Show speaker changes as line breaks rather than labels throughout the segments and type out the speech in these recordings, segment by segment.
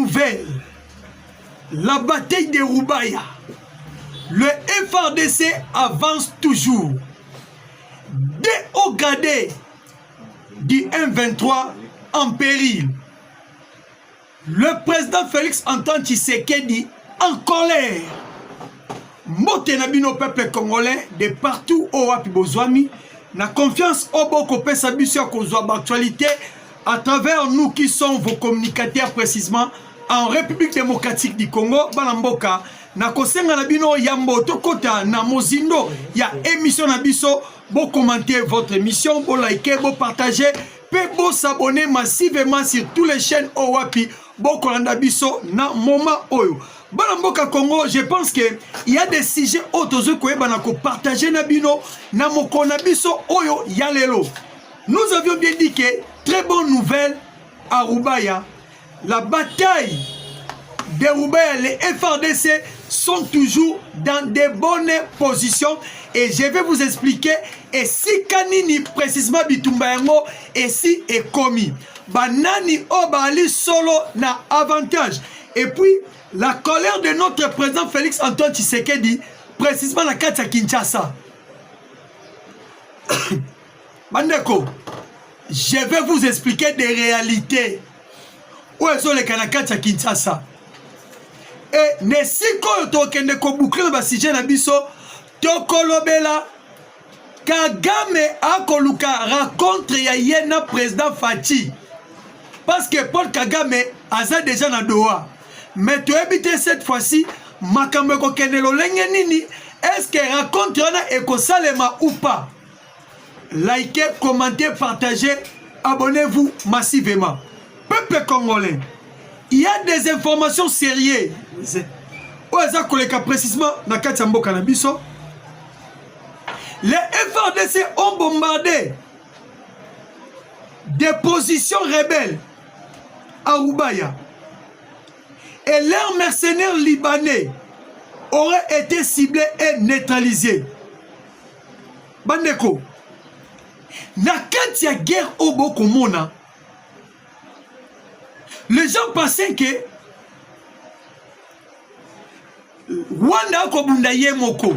nouvelle. La bataille de Roubaïa. Le FARDC avance toujours. Des hauts gradés du M23 en péril. Le président Félix Antoine Tshisekedi en colère. Motenabino peuple congolais de partout au Wapi Bozwami. Na confiance au Boko Pesabusio Kozwa actualité à travers nous qui sommes vos communicateurs précisément en République démocratique du Congo, Balamboka. Na kosenga na bino yambo tokota na mozindo ya émission na biso. Bo commenter votre émission, bo liker, bo partager, pe bo s'abonner massivement sur toutes les chaînes au Wapi. Bo kolanda biso na moment oyo. Balamboka Congo, je pense que il y a des sujets autres que banako partager na bino na mokona biso oyo yalelo. Nous avions bien dit que très bonne nouvelle à Roubaïa. La bataille de Roubaïa, les FARDC sont toujours dans de bonnes positions et je vais vous expliquer et si kanini précisément bitumbayango et si est commis. Banani obali solo na avantage et puis la colère de notre président Félix Antoine Tshisekedi, précisément la carte à Kinshasa. Bandeko, je vais vous expliquer des réalités. Où sont les Kanakats à Kinshasa? Et ne si ko boucler le sujet na biso, tokolobela Kagame akoluka rencontre ya yena président Fachi. Parce que Paul Kagame a déjà na Doha. Mais tu habites cette fois-ci, Makameko Kenelo Lengenini, est-ce que raconte Eko Salema ou pas? Likez, commentez, partagez, abonnez-vous massivement. Peuple congolais, il y a des informations sérieuses. Précisément, les FARDC ont bombardé des positions rebelles à Roubaïa. Et leurs mercenaires libanais auraient été ciblés et neutralisés. Bandeko, na kati ya guerre au Bokomona, les gens pensaient que Rwanda Kobunda Yemoko.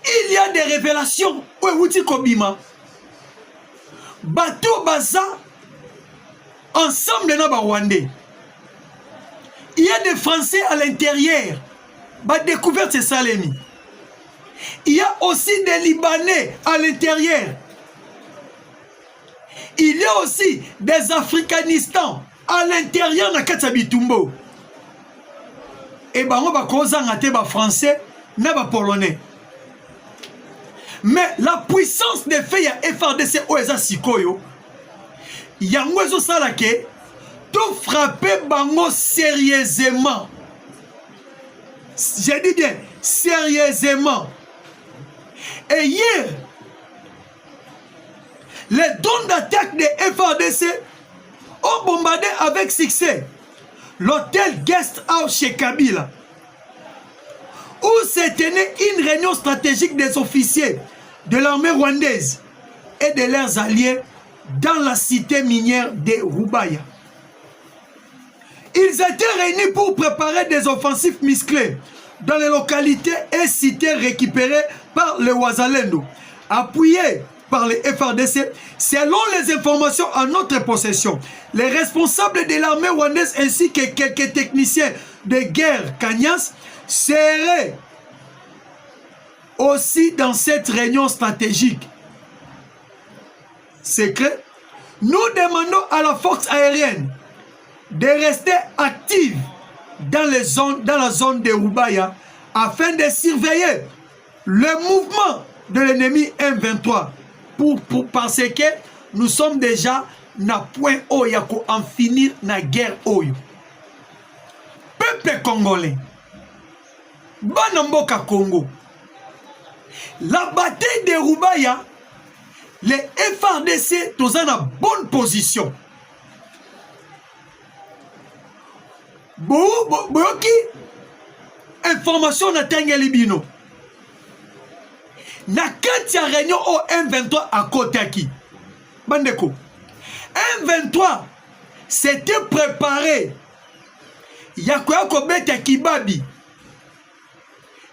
Il y a des révélations. Ouéouti Kobima. Bateau Baza. Ensemble na Rwandais. Il y a des Français à l'intérieur. Bah découverte c'est Salemi. Il y a aussi des Libanais à l'intérieur. Il y a aussi des Africanistans à l'intérieur de Katsabitumbo. Et bah on va causer un français, n'a pas polonais. Mais la puissance des faits ya FARDC Oeza Sikoyo. Yangwezo Salake, tout frapper bango sérieusement. J'ai dit bien, sérieusement. Et hier, les dons d'attaque des FARDC ont bombardé avec succès l'hôtel Guest House chez Kabila, où se tenait une réunion stratégique des officiers de l'armée rwandaise et de leurs alliés dans la cité minière de Roubaïa. Ils étaient réunis pour préparer des offensives musclées dans les localités et cités récupérées par les Ouazalendo, appuyés par les FARDC, selon les informations en notre possession. Les responsables de l'armée rwandaise ainsi que quelques techniciens de guerre Kanyas seraient aussi dans cette réunion stratégique. Secret, nous demandons à la force aérienne de rester active dans la zone de Roubaïa afin de surveiller le mouvement de l'ennemi M23 parce que nous sommes déjà na point oyo ko en finir na guerre oyo. Peuple congolais, Banamboka Congo, la bataille de Roubaïa, les FARDC tous en a bonne position. Boyoki information na tengeli bino. Na kati ya réunion au M23 à côté qui Bandeko. M23 c'était préparé. Yakoya kobeta Kibabi.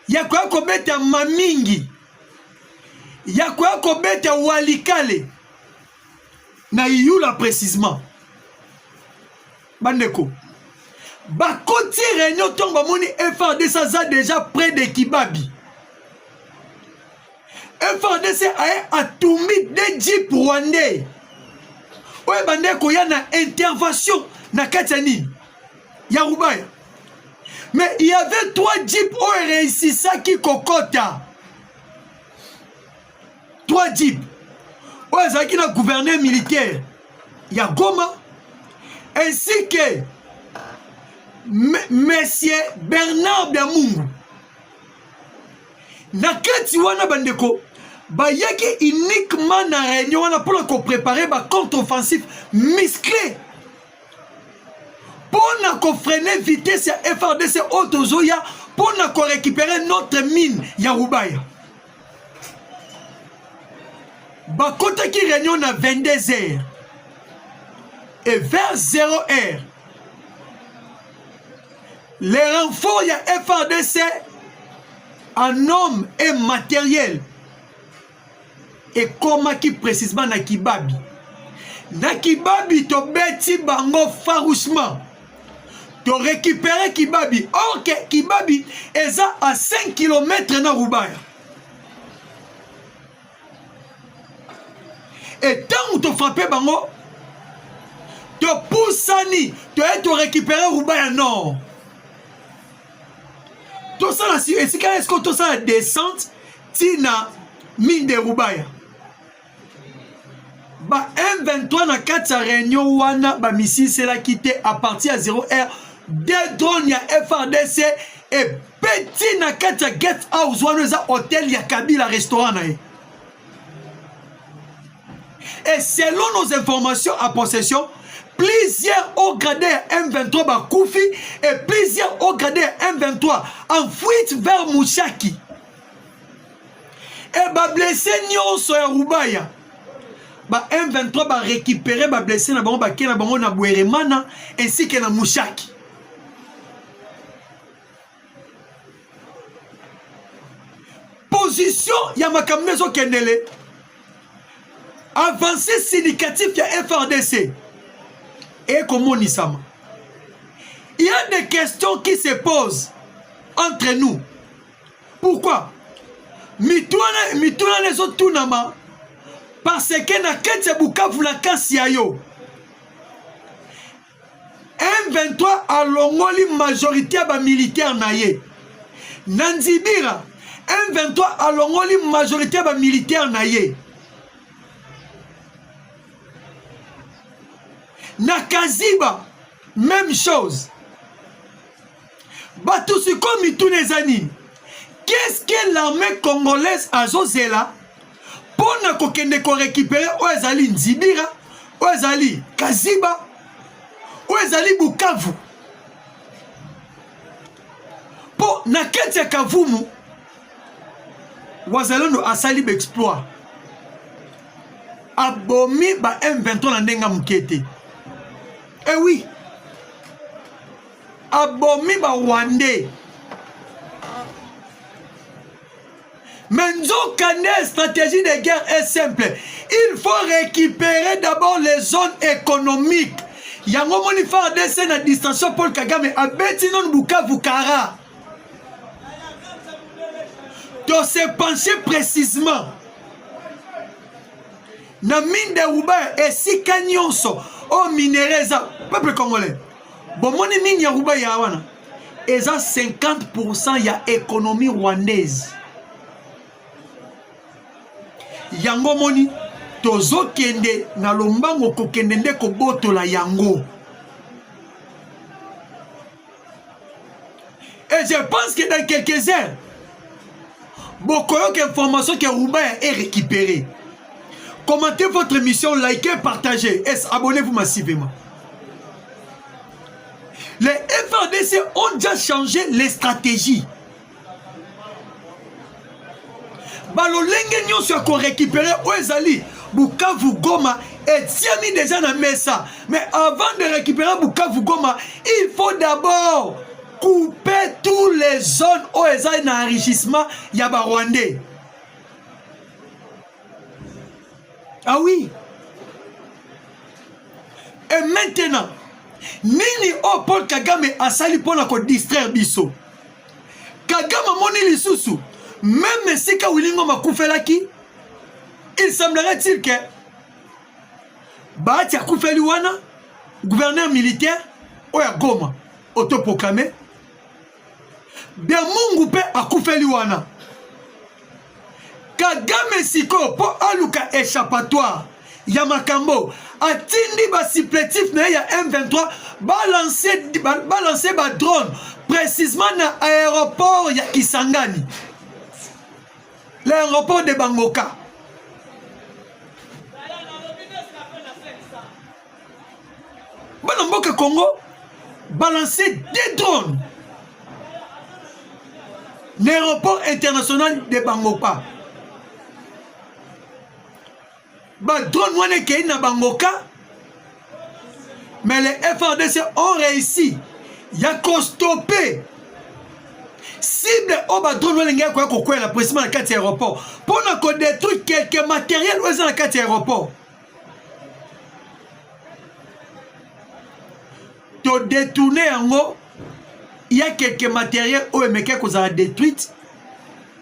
Yakoya kobeta Mamingi. Yakoya kobeta Walikale. Na Iyula précisément. Bandeko. Bakoti réunion tomba moni FRDC a déjà près de Kibabi. FRDC a toumbi des jeeps rwandais. Ouais, bandeko y a une intervention na Katani. Yarubaya. Mais il y avait 3 jeeps où réussi ça qui kokota. 3 jeeps. Ouais, ça qui est gouverneur militaire. Il y a Goma. Ainsi que Monsieur Bernard Biamungu. Nakati wana bandeko. Bayaki uniquement na réunion wana pour préparer ba contre-offensif musclé. Pour freiner vitesse ya FRDC Otozoya pour récupérer notre mine ya Rubaya. Bakota qui réunion à 22h. Et vers 0h, les renforts ya FRDC en hommes et matériel. Et comment qui précisément na Kibabi. Na Kibabi to beti bango farouchement. To récupérer Kibabi. Or que Kibabi est à 5 km na Rubaya. Et tant où tu frappes bango, tu poussani, tu es récupérer Rubaya non. Tout ça là, est-ce que tout ça la descente, tina mine de Rubaya. Ba M23 na 4 réunion wana ba missile c'est là quitté à partir à 0h. Des drones ya FRDC et petit na 4 guest house wana hôtel ya Kabila restaurant na. Et selon nos informations à possession, plusieurs hauts gradés M23 Bakoufi et plusieurs hauts gradés M23 en fuite vers Mouchaki. Et ba blessé nyonso ya Rubaya. Ba M23 ba récupérer ba blessé na bango ba kena bango na Bweremana ainsi que na Mouchaki. Position ya makamnezo kendele. Avancée syndicatif ya FRDC. Et comment on ça? Il y a des questions qui se posent entre nous. Pourquoi? Mituna les autres tunama. Parce que na kete Bukavu la kasi yo. M23 a longoli majorité ba militaire na ye. Nanzibira M23 a longoli majorité ba militaire na ye. Na Kaziba, même chose. Batusuko Mitunezani. Qu'est-ce que l'armée congolaise a Zozela pour ne récupérer Oezali Nzibira, Oezali Kaziba, Oezali Bukavu. Pour na kete Kavumu, Wazalano asali exploit. Abomi ba M23 na ndenga mukete. Eh oui. Abomi ba Wande. Menzo Kane, stratégie de guerre est simple. Il faut récupérer d'abord les zones économiques. Yango moni fa dese na distanciation Paul Kagame abeti non Bukavu Kara. To se pencher précisément. Na mine de Rubaya et si kanyonso au minéreza peuple congolais. Bon moni mine ya Rubaya wana. Eza 50% ya économie rwandaise. Yango moni tozo kende na lombango kokende nde ko botola yango. Et je pense que dans quelques heures, beaucoup d'informations que Rubaya est récupérée. Commentez votre émission, likez, partagez et abonnez-vous massivement. Les FRDC ont déjà changé les stratégies. Balolenge nyonso ko récupérer Oezali, Bukavu Goma Et tiens déjà dans Messa. Mais avant de récupérer Bukavu Goma, il faut d'abord couper toutes les zones où ils ont un enrichissement Yaba Rwandais. Ah oui. Et maintenant, Nini o Paul Kagame a sali pour la distraire biso. Kagame moni lisusu. Même si Kawilingo Makufelaki, il semblerait-il que Bahati Akufeli wana, gouverneur militaire, oya Goma, autoproclamé, bien Mungu pe Akufeli wana. Kagame siko po aluka échappatoire, Yamakambo, atindi ba supplétif na ya M23, balancer ba drone, précisément na aéroport ya Kisangani. L'aéroport de Bangoka. Banamboka Congo, balancer des drones. L'aéroport international de Bangoka. Ba drone wane kei na Bangoka. Mais les FARDC ont réussi. Ya stopper. Cible au ba drone wane ngai kwa kokwe la précisément na kati aéroport. Pour na détruire quelques matériels ou na kati aéroport. To détourner en haut, il y a quelques matériels où il y a détruit,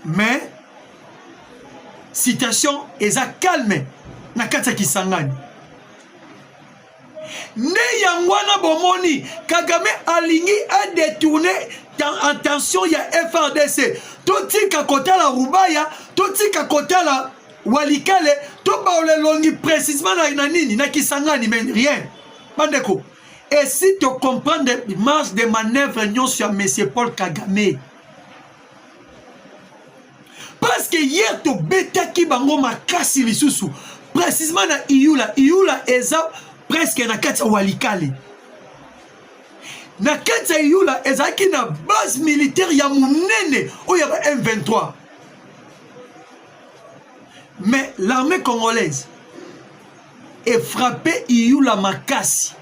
mais situation est calme. Nakata Kisangani. Ne yangwana bomoni, Kagame aligné a détourné en tension, il y a FRDC. Toti kakota la Rubaya, toti kakota la Walikale, to ba longi précisément na nini, na Kisangani, mais rien. Bandeko. Et si tu comprends des marges de manœuvre sur M. Paul Kagame. Parce que hier, tu bêta qui bango makasi lisusu. Précisément na Iyula. Iyula eza presque na kati Walikale. Na kati Iyula eza ki na base militaire ya munene ou ya M23. Mais l'armée congolaise est frappée Iyula makasi.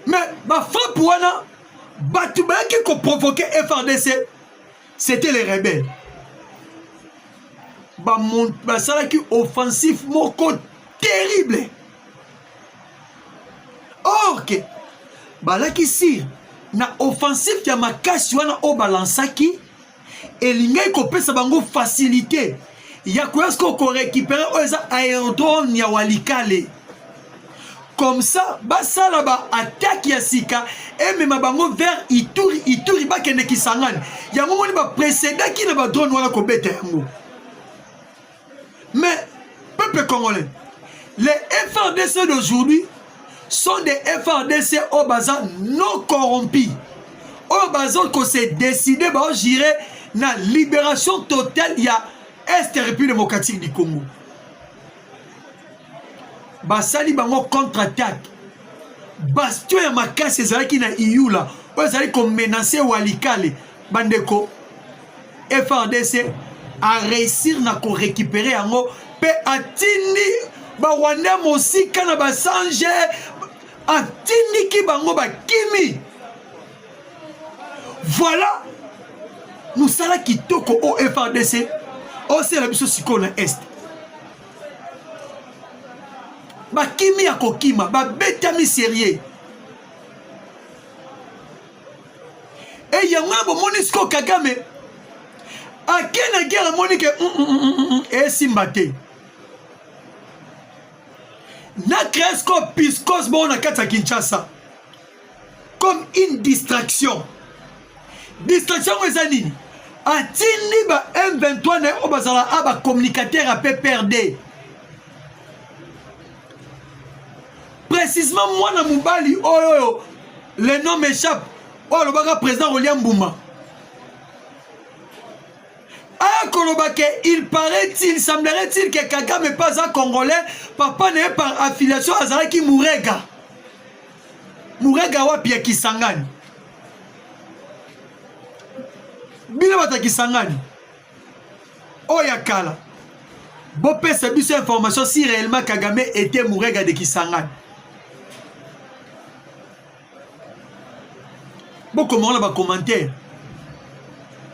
Mais ma frappe wana Batouba qui a provoqué FRDC, c'était les rebelles. Bah ça là qui offensif moko terrible. Or que bah là qui si na offensif ya makasi wana o balansaki et l'ingai ko pesa bango facilité. Ya quoi est-ce qu'on récupérer oza aérodrome ya Walikale. Comme ça, ça là-bas, attaque Yassika, et même bango vers Ituri, bakende Kisangani. Il y a un moment où il va précéder qui n'a pas drone wala kobete yango. Mais, peuple congolais, les FRDC d'aujourd'hui sont des FRDC au bazar non corrompus. Au bazar qu'on s'est décidé, bah, j'irai na libération totale, il y a Est République démocratique du Congo. Basali bango contre-attaque. Bastion ya makasi ezalaki na Iyula. Oyo ezali ko menacer Walikale. Bandeko FRDC a réussir na ko récupérer yango pe atindi ba Rwanda mosika na basanje atindi ki bango ba kimi. Voilà. Musala kitoko o FRDC. O c'est la biso siko na Est. Bakimi ya kokima, betami sérieux. Et yanga bo Monisco Kagame. Akena guerre Monique et Simbate. Na Cresco Piscos bon na kata Kinshasa. Comme une distraction. Distraction ezanini. Atini ba M23 na obazala aba communicateur a PPRD. Précisément, moi, dans Moubali, le nom m'échappe. Oh, le baga président William Bouma. Ah, Kolobake, il paraît-il, semblerait-il que Kagame n'est pas un Congolais. Papa n'est par affiliation à Zaraki Mourega. Mourega wapi Kisangani. Bila bata Kisangani. Oyakala. Bopé cette information si réellement Kagame était Mourega de Kisangani. Bon, comment on va commenter?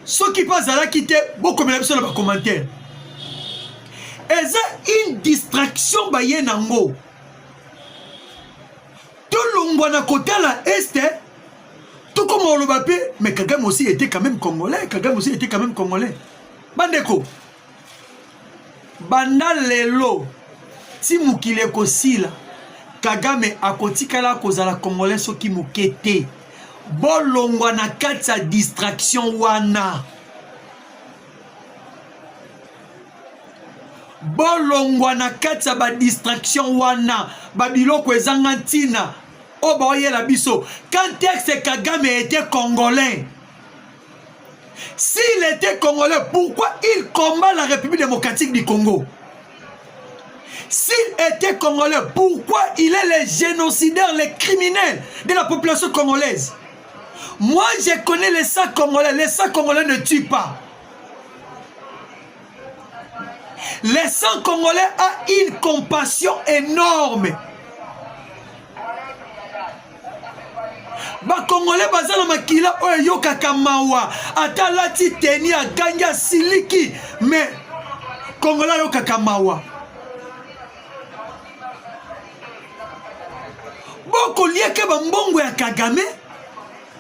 Ceux qui passent à la quitter, bon, comment on va commenter? Et c'est une distraction, baye nango. Tout le monde à côté la Est, tout comme on le va payer, mais Kagame aussi était quand même congolais. Kagame aussi était quand même congolais. Bandeko. Banda lelo. Si mukile kosila. Kagame akotikala kozala congolais soki mukete. Bolongwa na kati sa distraction wana. Bolongwa na kati sa ba distraction wana. Babiloko ezanga ntina. Oh boye la biso. Quand est-ce que Kagame était congolais? S'il était congolais, pourquoi il combat la République démocratique du Congo? S'il était congolais, pourquoi il est le génocidaire, les criminels de la population congolaise? Moi, je connais les sacs congolais. Les sacs congolais ne tuent pas. Les sacs congolais ont une compassion énorme. Ba Congolais bazana makila oyo kakamawa atalati teni aganya siliki mais Congolais yo kakamawa boko lieke ba mbongo ya Kagame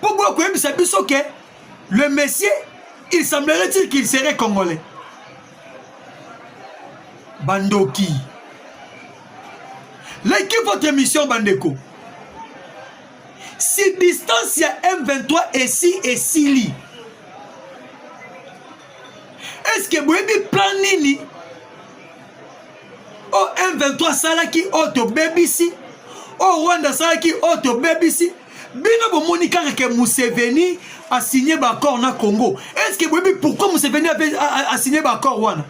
pour boko yebisa biso ke le monsieur il semblerait-il qu'il serait congolais. Bandoki l'équipe votre mission bandeko. Si distance il y a M23 et Sili. Est-ce que vous avez plan nini? Oh M23 salaki auto BBC. Oh Rwanda salaki auto BBC. Bino bomonika que Museveni a signé l'accord na Congo. Est-ce que vous avez pourquoi Museveni a signé l'accord wana?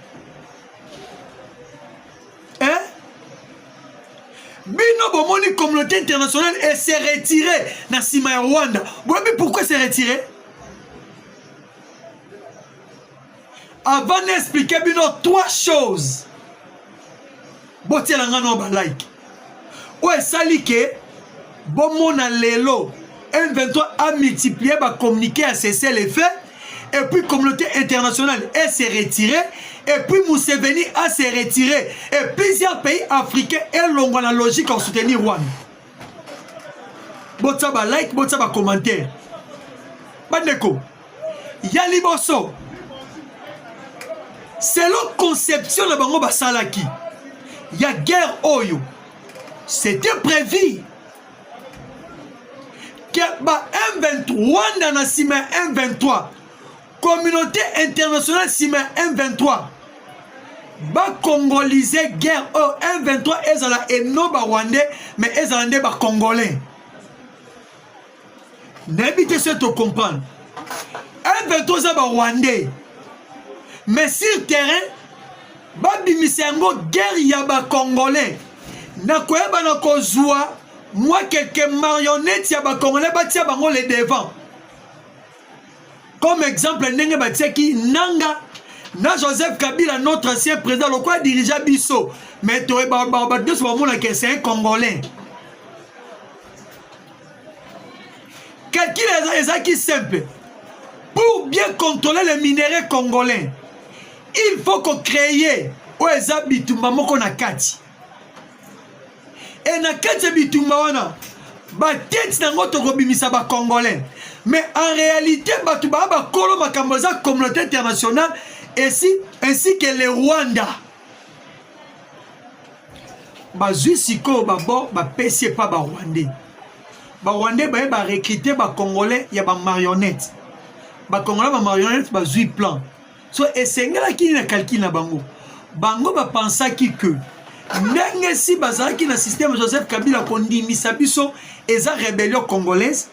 Hein? Bino bomoni communauté internationale et s'est retiré dans Sima Rwanda. Vous savez pourquoi s'est retiré? Avant d'expliquer bino trois choses. Botia la ngano ba like. Ouais sali ke bomona lelo M23 a multiplié ba communiquer à cesser les faits et puis communauté internationale elle s'est retirée. Et puis Museveni a se retiré. Et plusieurs pays africains ont la logique en soutenir Rwanda. Botsa ba like, botsa ba commentaire. Bandeko, Yali Bosso. Selon conception de Bango Basalaki, il y a guerre Oyo. C'était prévu. Que ba M23, Rwanda na sima M23. Communauté internationale Sima M23 ba congoliser guerre au M23 ezala eno ba rwandais mais ezala nde ba congolais n'habite ce te comprendre M23 za ba rwandais mais sur terrain ba bimisango guerre ya ba congolais na koyeba na kozwa moi quelques marionnettes ya ba congolais ba tia bango les devant. Comme exemple, Nanga, na Joseph Kabila, notre ancien président, le quoi dirigeait Bisso. Mais c'est un Congolais. Quelqu'un est simple. Pour bien contrôler les minéraux congolais, il faut qu'on crée Oeza Bitumba Moko Nakati. Et Nakati Bitumba Wana, ba tête nango tokobimisa ba congolais. Mais en réalité, Batouba ba kolo makamboza communauté internationale ainsi que les Rwanda. Ba Zuisiko ba bo ba pesi pas ba Rwandais. Ba Rwandais ba recruter ba congolais ya ba marionnette. Ba congolais ba marionnette ba zui plan. So esengela kini na calcul na bango. Bango ba pensa que ndenge si bazalaki na système Joseph Kabila kondimisa biso eza rébellion congolaise.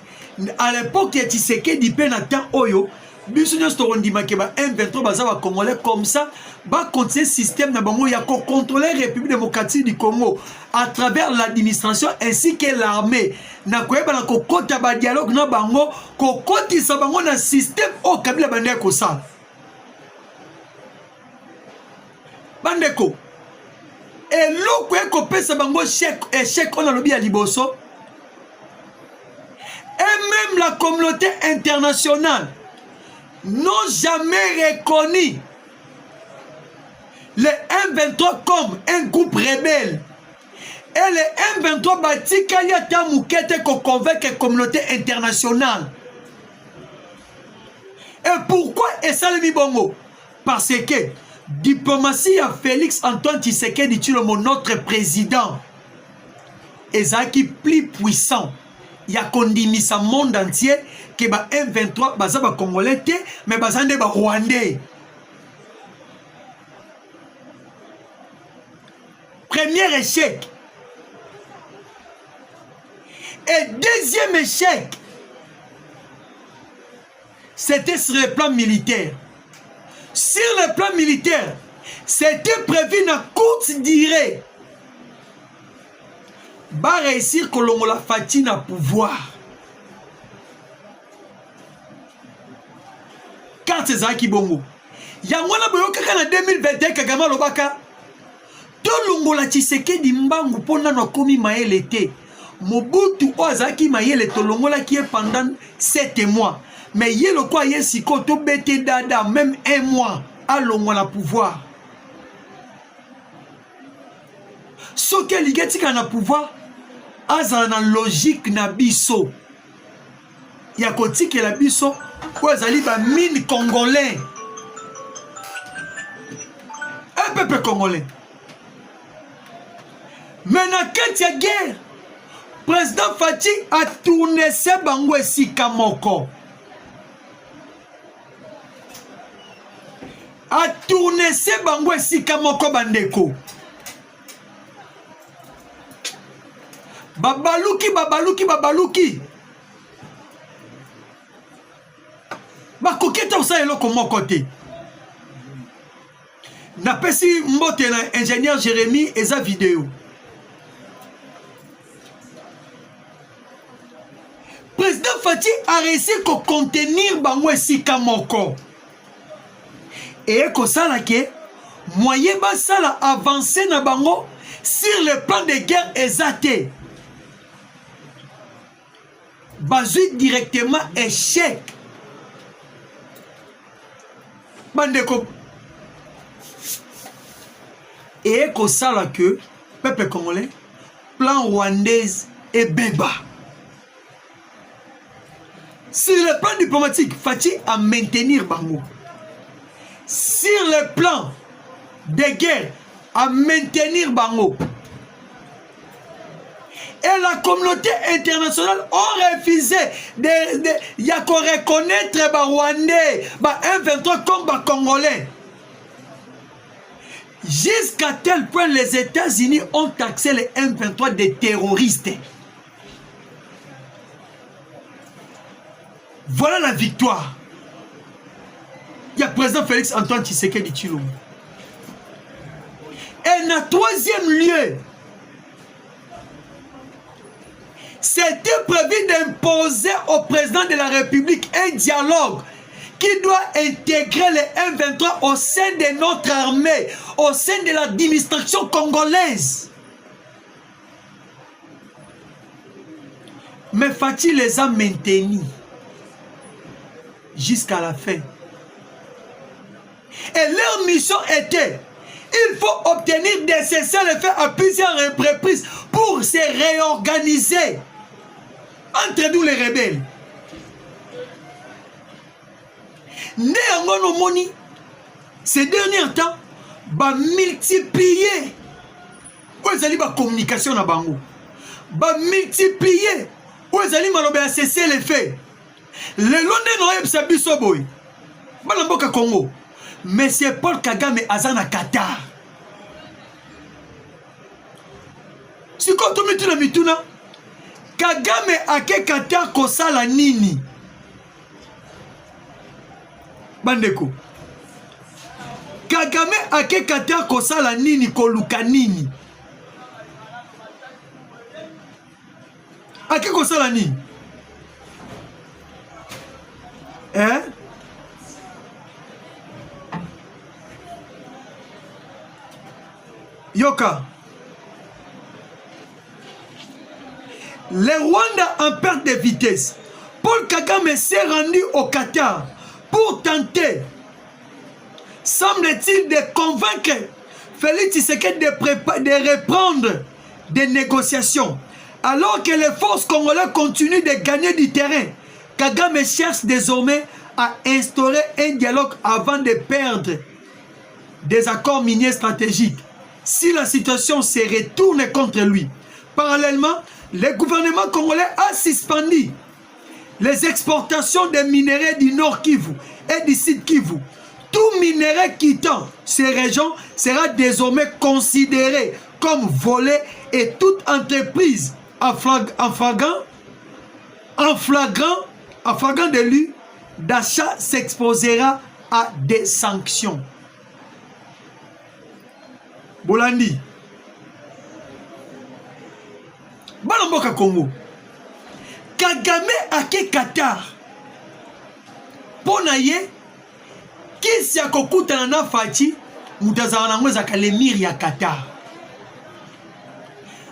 À l'époque, il y a Tshisekedi Penatan Oyo, Bissonio Storondimake, M23 Bazava Congolais, comme ça, va continuer le système de Bango, il y a contrôler la République démocratique du Congo à travers l'administration ainsi que l'armée. Na koyeba na kokota ba dialogue na Bango, kokoti sa Bango na système au Kabila Bandeko sa. Bandeko, Et l'autre kopesa bango échec on a lobby à liboso. Et même la communauté internationale n'ont jamais reconnu les M23 comme un groupe rebelle. Et les M23 batika yata moukete ko convaincre la communauté internationale. Et pourquoi Esalemi Bongo? Parce que diplomatie à Félix Antoine Tshisekedi Tshilombo, notre président, est plus puissant. Il y a condimisa monde entier que ba M23 baza ba Congolais mais bazande ba Rwandais. Premier échec. Et deuxième échec, c'était sur le plan militaire. Sur le plan militaire, c'était prévu une courte durée. Va réussir que l'on la fatine à pouvoir. Quand c'est ça qui bongo. Yangwana boyoka en 2021 Kagame Lobaka. To longola Tshisekedi mbangu pona no komi maele te. Mobutu ozaki maele to longola qui est pendant 7 mois. Mais il y a le quoi yesiko to bete dada même 1 mois à longola pouvoir. Ce que ligeti kana pouvoir azana logique na biso. Ya kotike la biso ko azali ba mine congolais. Un peuple congolais. Maintenant quand il y a guerre, président Fati a tourné ses bango esika moko. A tourné ses bango esika moko bandeko. Babaluki, babaluki, babaluki. Bakoketa usa eloko moko te. Napesi mbote na ingénieur Jérémy eza vidéo. Président Fati a réussi à contenir bango esika moko. Et ko sala ke moyen ba sala avancer na bango sur le plan de guerre exaté. Bazui directement échec. Bandeko. Et ko sala que peuple congolais plan rwandaise et béba. Sur le plan diplomatique, Fati à maintenir bango. Sur le plan de guerre, à maintenir bango. Et la communauté internationale a refusé de reconnaître les Rwandais, les M23 comme les Congolais. Jusqu'à tel point, les États-Unis ont taxé les M23 des terroristes. Voilà la victoire. Il y a président Félix Antoine Tshisekedi Tshilombo. Et en troisième lieu, c'était prévu d'imposer au président de la République un dialogue qui doit intégrer les M23 au sein de notre armée, au sein de l'administration congolaise. Mais Fati les a maintenus jusqu'à la fin. Et leur mission était, il faut obtenir des cessez-le-feu à plusieurs reprises pour se réorganiser entre nous les rebelles. Néanmoins, moni, ces derniers temps, va multiplier. Vous allez la communication à Bango. Va multiplier. Vous allez à cesser les faits. Le long de nos Sabisoboy. Balamboka Congo. Mais c'est Paul Kagame Azana Qatar. Si quand on met la mituna, Kagame a ke Qatar kosala nini. Bandeko. Kagame a ke Qatar kosala nini koluka nini. A ke kosala nini. Hein? Yoka. Le Rwanda en perte de vitesse. Paul Kagame s'est rendu au Qatar pour tenter, semble-t-il, de convaincre Félix Tshisekedi de reprendre des négociations. Alors que les forces congolaises continuent de gagner du terrain, Kagame cherche désormais à instaurer un dialogue avant de perdre des accords miniers stratégiques si la situation se retourne contre lui. Parallèlement, le gouvernement congolais a suspendu les exportations des minéraux du Nord Kivu et du Sud Kivu. Tout minerai quittant ces régions sera désormais considéré comme volé et toute entreprise en flagrant délit d'achat s'exposera à des sanctions. Bolandi. Balamboka Congo. Kagame ake Qatar. Ponaye. Kisi akokutana na Fati. Mutazana na mweza kalemir ya Qatar.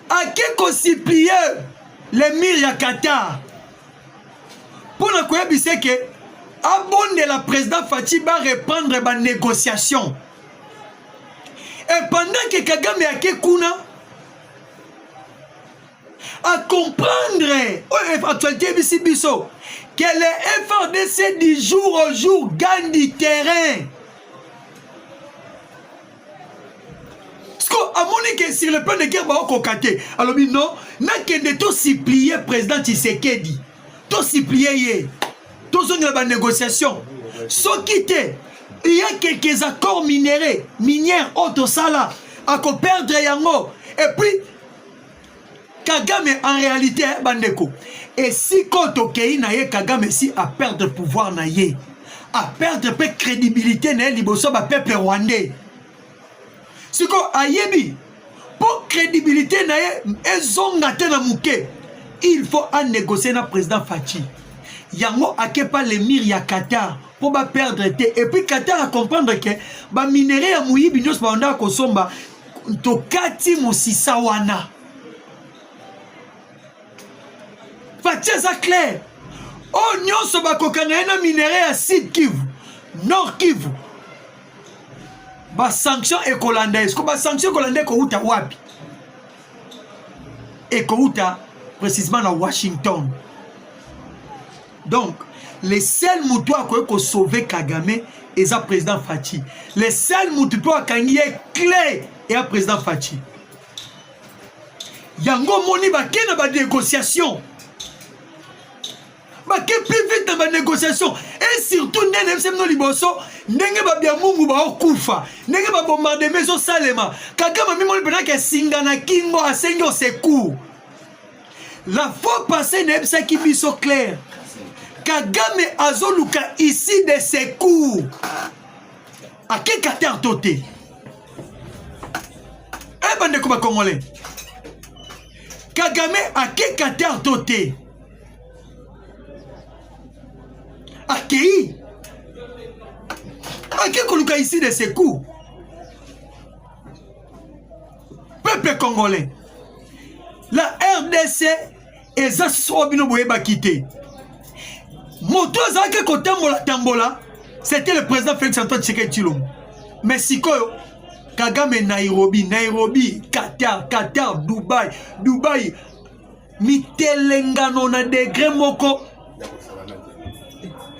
Ake kosiplie l'émir ya Qatar. Pona koyebise ke abonde la président Fati va reprendre ba négociation. Et pendant que Kagame ake kuna à comprendre actualité bisi biso que les FARDC du jour au jour gagnent du terrain. Parce que à mon que sur le plan de guerre ba okokate alors non n'a que de tout supplier président Tshisekedi tout supplier ye tout zongela ba négociation so quitté il y a quelques accords miniers auto sala à ko perdre yango et puis Kagame en réalité bandeko et si koto kei na ye Kagame si à perdre pouvoir na ye à perdre peu crédibilité na liboso ba peuple rwandais siko ayebi pour crédibilité na ye ezonga te na muke il faut en négocier na président Fati yango akepa l'émir ya Qatar pour ba perdre te et puis Qatar a comprendre que ba minerai ya muyibi nyos ba onda ko somba to kati musisa wana. Ça clair. Oh, nous sommes à minerai à Sud Kivu, Nord Kivu. Ba sanction écolandaise. Comme ba sanction écolandaise ko uta wapi. Et ko uta précisément à Washington. Donc, les seuls moutons qui sauver Kagame et le président Fati. Les seuls moutons qui ont clé et le président Fati. Yango moni ba kena ba négociation. Qui plus vite dans la négociation et surtout n'en liboso ndenge ba bia mungu ba okufa ndenge ba bombarder maison salema Kagame mimoni pena ke singana kingo asengo secours la fois passée n'ebsa ki biso clair Kagame azoluka ici de secours à quel Qatar toté eh bande ko ba congolais Kagame à quel Qatar toté accueilli Koluka ici de ses coups. Peuple congolais, la RDC et Zassobino Boyeba quitté. Moto Zake Kotambola Tambola, c'était le président Félix Antoine Tshisekedi Tshilombo. Mais Sikoyo, Kagame Nairobi, Qatar, Dubaï, Mitelengano na degré moko.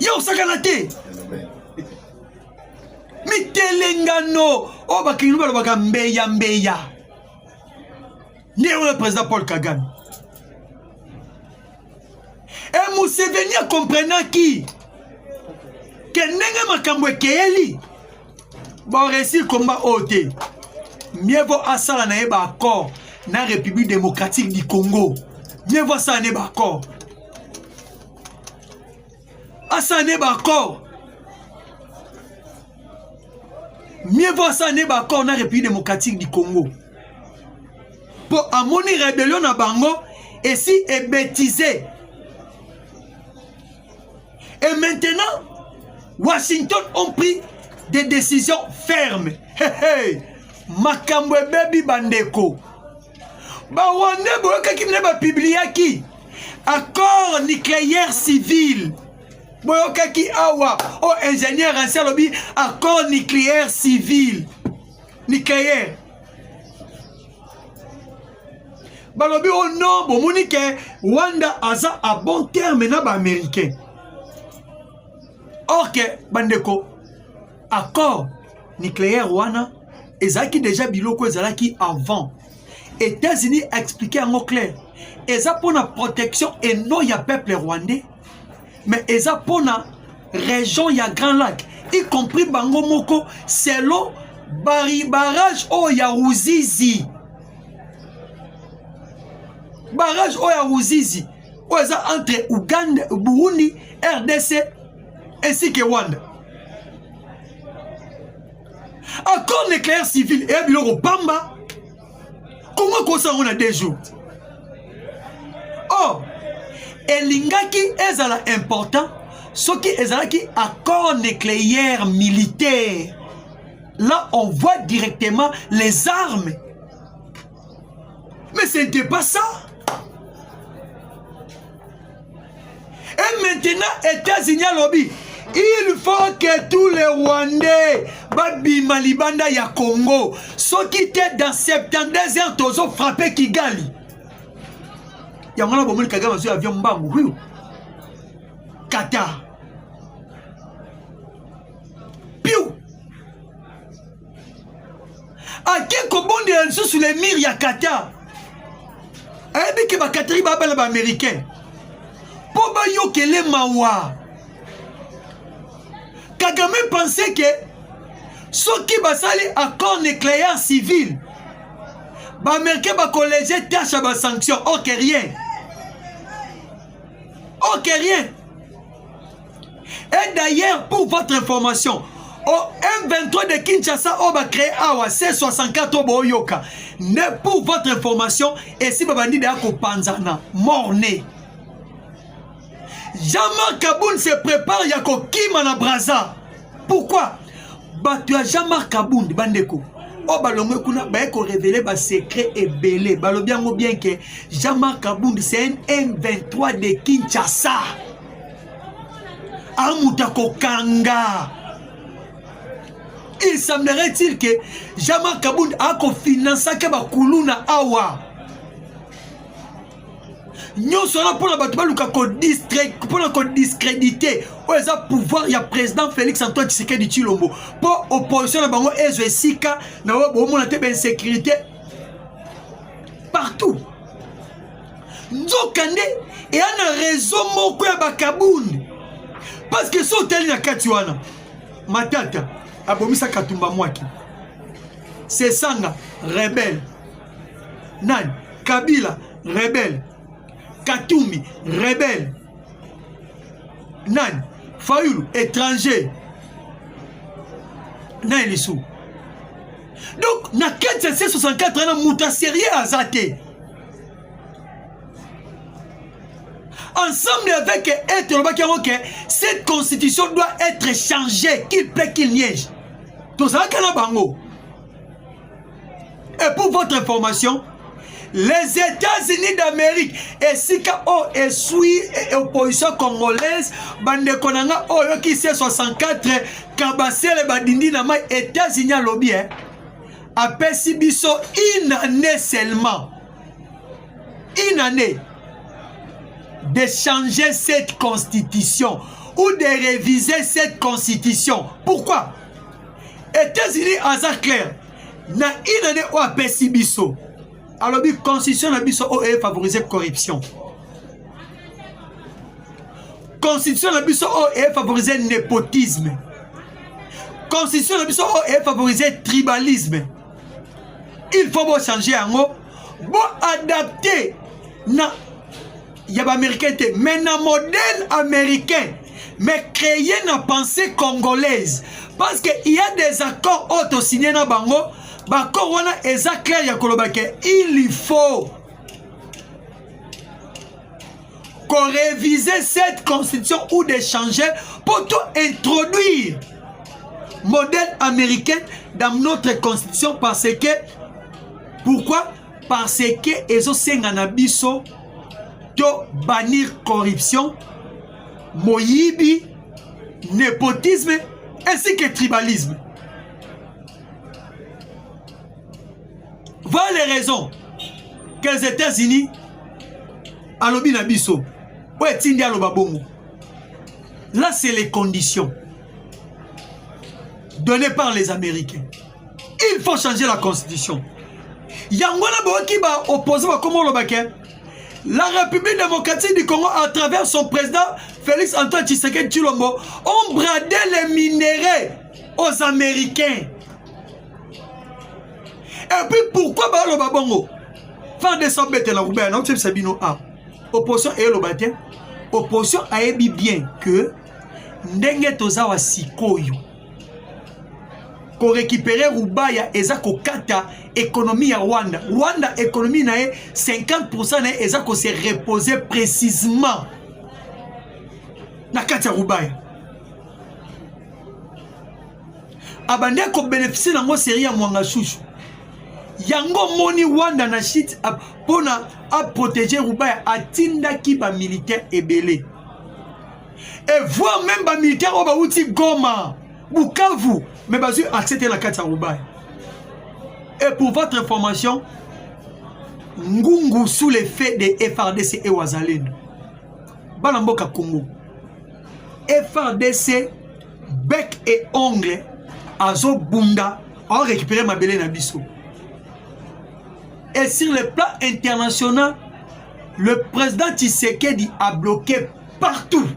Yo sakanate Mitelengano o bakindu balobaka mbeya Néo le président Paul Kagame et Museveni comprenant qui que nenge makambo ekeli bon réussir combat oté mieux vaut asala na eba accord na République démocratique du Congo mieux vaut ça na eba accord ça n'est pas encore. Mieux voir ça n'est pas encore dans la République démocratique du Congo. Pour amoni rébellion à Bango et si est bêtisé. Et maintenant, Washington ont pris des décisions fermes. Hey, hey. Makambwe baby bandeko. Rwandais boyoka ki mine ba publiaki accord nucléaire civil. Boyoka ki awa o ingénieur ancien lobby accord nucléaire civil. Nucléaire. Balobi o non bomoni ke Rwanda aza à bon terme na ba américain. Or que bandeko accord nucléaire wana ezaki déjà biloko ezalaki avant. États-Unis a expliqué en clair. Eza pour la protection et non ya peuple rwandais. Mais eza pour la région ya Grand Lac, y compris Bango Moko, selon barrage o ya Ruzizi. Barrage o ya Ruzizi. O eza entre Uganda, Burundi, RDC ainsi que Rwanda. Accord nucléaire civil et biloko Bamba. Comment ça on a des jours? Oh, elingaki ezala important, ce qui ezalaki accord nucléaire militaire. Là, on voit directement les armes. Mais ce n'était pas ça. Et maintenant, États-Unis lobby. Il faut que tous les Rwandais babima libanda ya Congo, ceux qui étaient dans 72 ans, tous ont frappé Kigali. Il y a un moment où il y a un avion Mbangu. Qatar. Piou. A qui commande un sous sur les murs, il y a Qatar. A dit que les Qataris sont les Américains. Pour que les Mawa. Kagame pensait que ceux qui basali accord nucléaire civil, les Américains vont colléger tâche à sanction. Ok, rien. Ok, rien. Et d'ailleurs, pour votre information, au M23 de Kinshasa, on va créer Awa C64 au Boyoka. Pour votre information, et si Babandi de Ako Panzana, morné. Jean-Marc Kaboun se prépare yako Kimana Braza. Pourquoi? Tu as Jean-Marc Kaboun bandeko. Oh balongwe kuna ba ko révéler ba secret et belé. Balobiango bien que Jean-Marc Kaboun c'est un M23 de Kinshasa. Amutako Kanga. Il semblerait-il que Jean-Marc Kaboun a ko financé que ba kuluna awa. Nous sommes là pour la discréditer. Où est le pouvoir? Il y a président Félix Antoine Tshisekedi Tshilombo. Pour opposition, il y a Ezesika, il y a insécurité partout. Nzokande, et il y a un réseau moko ya Bakaboun. Parce que si on est là, Katiwana, Matata, Abomisa Katumba Mwaki, c'est Sanga, rebelle. Nan, Kabila, rebelle. Katoumi, rebelle. Nan, Fayoulou, étranger. Nan, Elissou. Donc, na 464 ans, mouta sérieux à Zate. Ensemble avec être cette constitution doit être changée, qu'il plaît qu'il niaise. Tout ça, Bango. Et pour votre information, les États-Unis d'Amérique et Sika O et Sui et opposition congolaise bande konanga o yoki C64 kabasele badindi na mai États-Unis à lobby a pesi biso une année seulement, une année de changer cette constitution ou de réviser cette constitution. Pourquoi? États-Unis à clair na une année o a pesi biso. Alors, la constitution a favorisé la corruption. La constitution a favorisé le népotisme. La constitution a favorisé le tribalisme. Il faut changer en haut, adapter. Il y a des Américains, mais un modèle américain, mais créer une pensée congolaise. Parce qu'il y a des accords auto-signés dans Bango. Il faut qu'on révise cette constitution ou de changer pour tout introduire modèle américain dans notre constitution parce que pourquoi parce que ezo senga na biso to bannir corruption, moyibi, népotisme ainsi que tribalisme. Voilà les raisons que les États-Unis alobi na biso. Ouais, tindi aloba bongo. Là, c'est les conditions données par les Américains. Il faut changer la constitution. Yangwana Boaki ba opposé à comment le baquet. La République démocratique du Congo, à travers son président Félix Antoine Tshisekedi Tshilombo, ont bradé les minéraux aux Américains. Et puis pourquoi ba le babongo? Faire des sorbets la roubert, non, tu sais Sabino A. Opposition et le bâtiment. Opposition a dit bien que ndenge tozawa sikoyo ko récupérer Rubaya ezako kata économie ya Rwanda. Rwanda économie na 50% na ezako se reposer précisément na kata Rubaya. Abande ko bénéficier nango série ya mwanga chouchou. Yango moni Rwanda na shit pona a protéger Rubaya atinda ki ba militaire ebele. Et voir même ba militaire oba uti Goma, Bukavu, mais basu accepter la carte à Rubaya. Et pour votre information, Ngungu sous l'effet des FRDC et Wazalendo. Balamboka Congo. FRDC, bec et ongle, Azo Bunda, a récupéré ma belle Nabiso. Et sur le plan international, le président Tshisekedi a bloqué partout.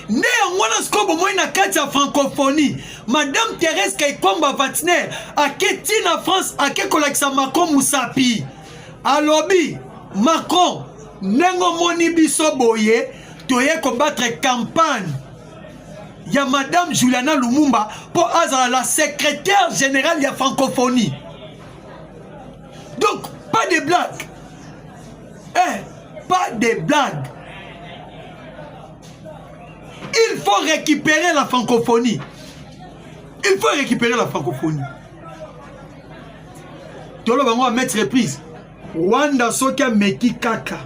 Néanmoins, ce la francophonie, Madame Thérèse Kaikomba Vatner, a quitté la France, a quitté Macron Moussapi. A lobby, Macron, Nengo Moni Biso Boye, toye combattre campagne. Il y a Madame Juliana Lumumba pour la secrétaire générale de la francophonie. Donc, pas de blagues. Pas de blagues. Il faut récupérer la francophonie. Il faut récupérer la francophonie. Tu vas mettre reprise. Rwanda soka meki kaka.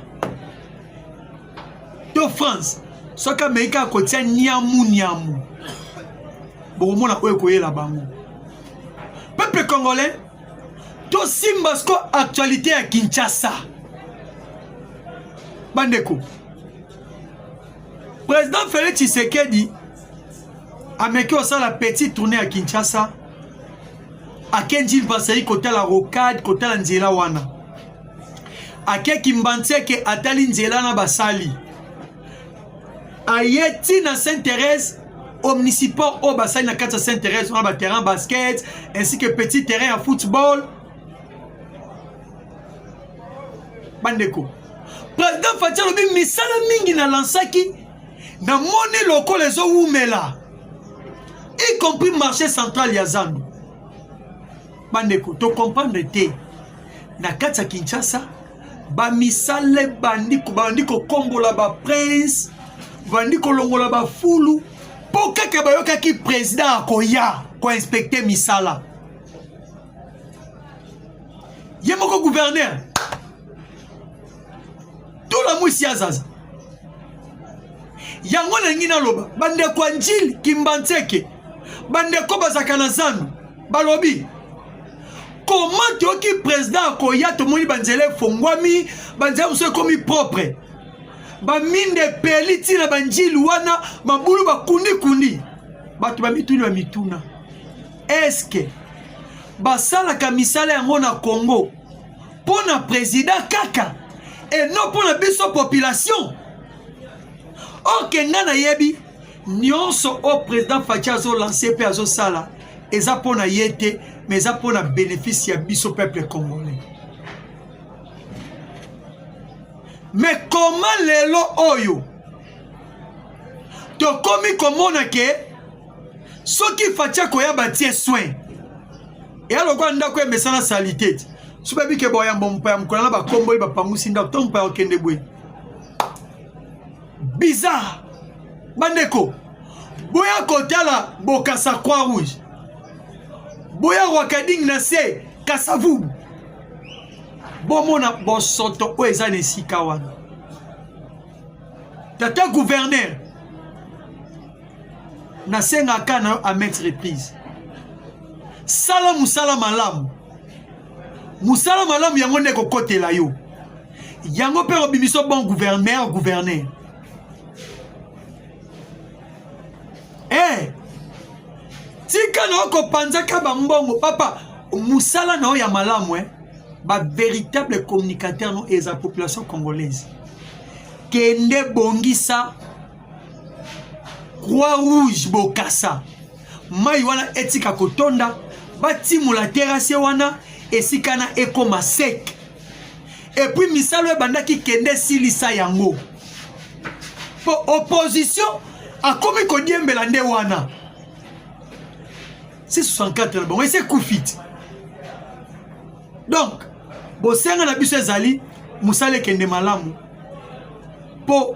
To France soka meki kotia nyamu nyamu. Bon na oyekoye la bango. Peuple congolais, to simbasko actualité à Kinshasa. Bandeko. Président Félix Tshisekedi a mené la petite tournée à Kinshasa. A Kenjin Passaï côté la rocade, côté la Nzela wana. A Kimbanse ke atali Nzela na basali. A Yeti na Sainte-Thérèse, omniscipal au basali na kata Sainte-Thérèse, on a terrain basket, ainsi que petit terrain à football. Bandeko. Président Fatia lobi misala mingi na lansaki. Na moni loko les oumela, y compris marché central Yazandu. Bandeko, to comprendre te. Na kata Kinshasa, ba misale bandiko kombola ba prince, bandiko longola ba fulu, po kaka bayoka ki président akoya ko inspecter misala. Yemoko gouverneur. Tout la mousi azaza. Yango na ngina loba bande kwa njili Kimbanseke bande ko bazakana zanu balobi comment toki président ko ya to moni banzele fongwami banzele muso komi propre ba minde peliti na banjili wana mabulu bakundi kundi batu ba mituna est-ce que basala ka misala yango na Congo pona président kaka et non pona biso population. Ok, ngana yebi nyonso au président Fatia zo lancé pe azo sala eza pona yete mais eza pona bénéfice ya biso peuple congolais. Mais comment lelo oyo to komi komona ke soki Fatia koya batie soin et alors quand ndako emesana salité suba bike boya mbompa ya mkola ba kombo ba pangusi ndako tompa okende bwe. Bizarre. Bandeko. Boya kotala bokasa Croix Rouge. Boya wakading na se Kasavubu. Bon mona bosoto o eza nesika wana. Tata gouverneur na senga kana à maintes reprises. Sala musala malamu. Musala malamu yango ndeko kote la yo. Yango pe obimiso bon gouverneur. Eh, tika na oko panzaka bambongo papa musala na o ya malamu ba véritable communicateur no et la population congolaise. Kende bongisa Croix Rouge bokasa. Mai wana etika kotonda batimula terrasse wana esikana ekoma sec. Et puis misalo ebandaki kende silisa yango. Po opposition akomi kodiembela nde wana. C'est 64 bon et c'est Koufit. Donc bosenga na biso ezali musale kende malamu po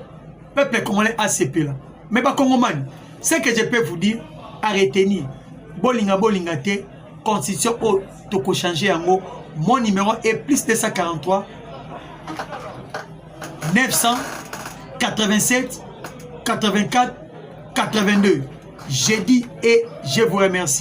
peuple congolais ACP là. Mais pas Congomani, ce que je peux vous dire, à retenir, bolinga te, constitution au toko changer en haut, mon numéro est plus 243 987 84 82. J'ai dit et je vous remercie.